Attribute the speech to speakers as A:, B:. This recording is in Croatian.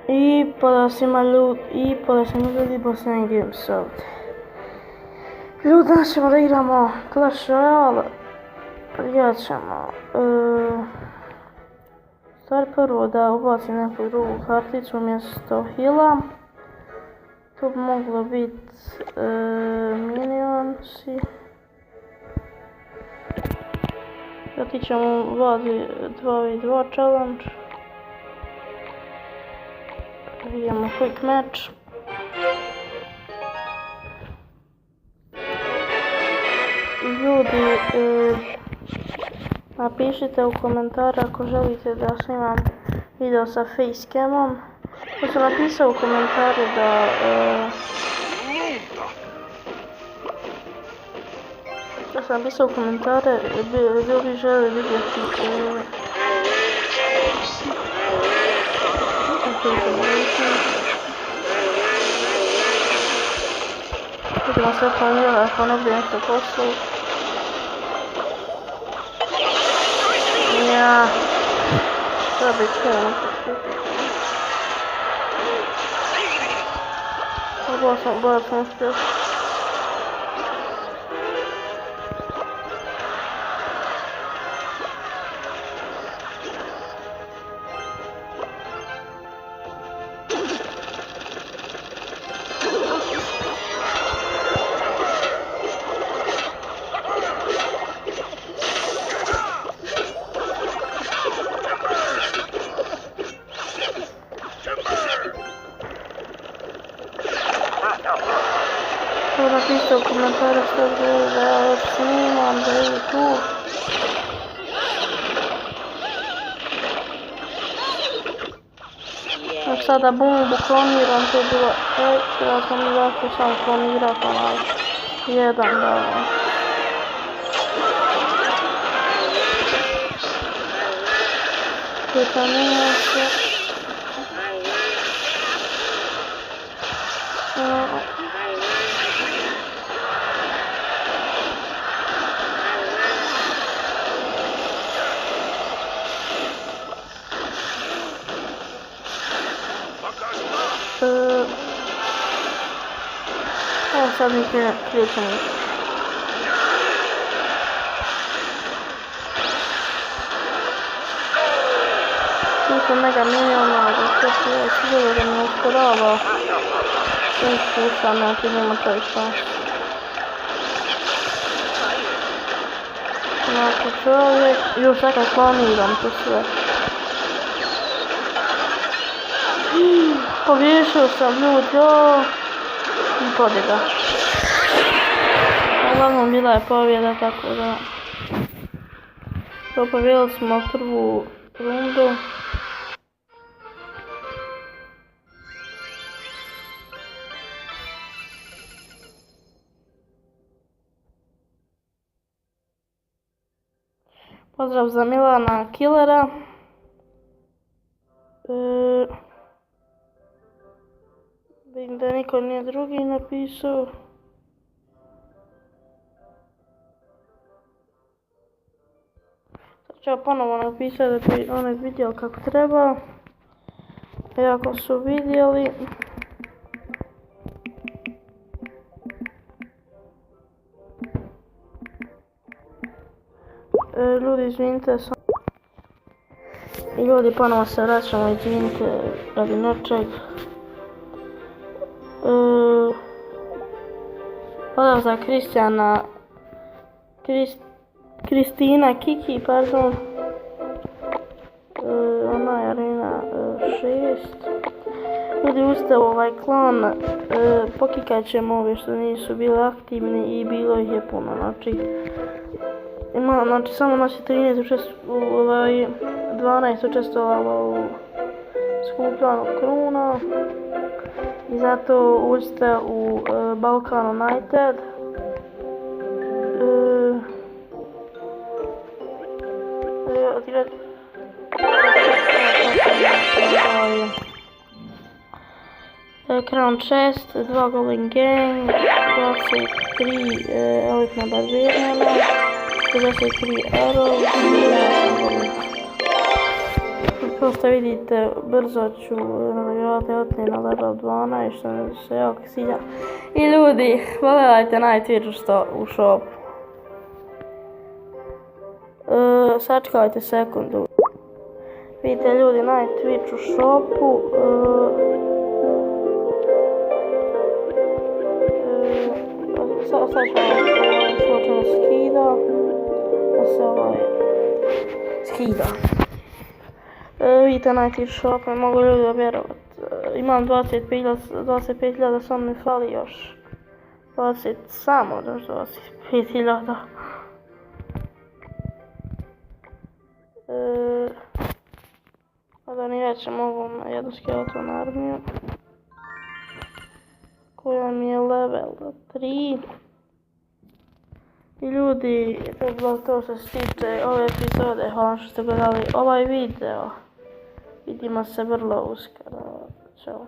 A: I pozdrav svima ljudi Bosnian Games ovdje. Ljudi, danas ćemo da igramo Clash Royale. Ja ćemo stvar prvo da ubacim neku drugu karticu umjesto hila. To bi moglo biti minionsi. Zatim ćemo ubaciti 2v2 challenge. Idemo quick match. Ljudi, napišite u komentare ako želite da snimam video sa facecamom. Ja sam napisao u komentare da ljudi žele vidjeti Vidimo sve planira ako ne bi nešto poslao. Ja, treba bi krenuo bolje sam uspio. Napišite u komentare što želi da ja još snimam, da je tu. A sada bombu kloniram, to je bilo ekstra, ja sam i zašto sam klonirat onaj jedan da vitamina se. Evo sad mi krećemo. Nisam mega miniona, ali sve ti je sigurno da mi usporava. Sve spuštam, znači nema čovjek šans. Znači čovjek, još nekak planiram to sve. Poviješio sam ljudi, i pobjeda. Uglavnom bila je pobjeda, tako da pobjedili smo prvu rundu. Pozdrav za Milana Killera. Vidim da niko nije drugi napisao. Sad ću ja ponovo napisati da bi onaj vidjeli kako treba. I ako su vidjeli. Ljudi, izvinite sam. I ljudi, ponovo se vraćamo, izvinite radi nečeg. Pozdrav za Kristina Kiki, pardon. Ona je arena 6. Ljudi, uzite ovaj klan, pokikat ćemo ove što nisu bili aktivni i bilo ih je puno, znači samo nas je 12 učestvovalo u skupljanju kruna. I zato uđite u Balkan United. Crown Chest, 2 Golden Gang, 23 elitna barberijana, 53 arrows i Kao što vidite, brzo ću otići na level 12, što mi se jako sviđa. I ljudi, pogledajte na Twitchu što u shopu. Sačekajte sekundu. Vidite ljudi, na Twitchu shopu. Sad ću slučajno skida. Da se skida. Vidite na Twitch shop, ne mogu ljudi da vjerovat. Imam 25.000, samo mi fali još 25.000. Da ni već mogu na jednu skeleton armiju koja mi je level 3. I ljudi, to je bilo to što se tiče ove epizode. Hvala što ste gledali ovaj video. Vidimo se vrlo uskoro. Ćao.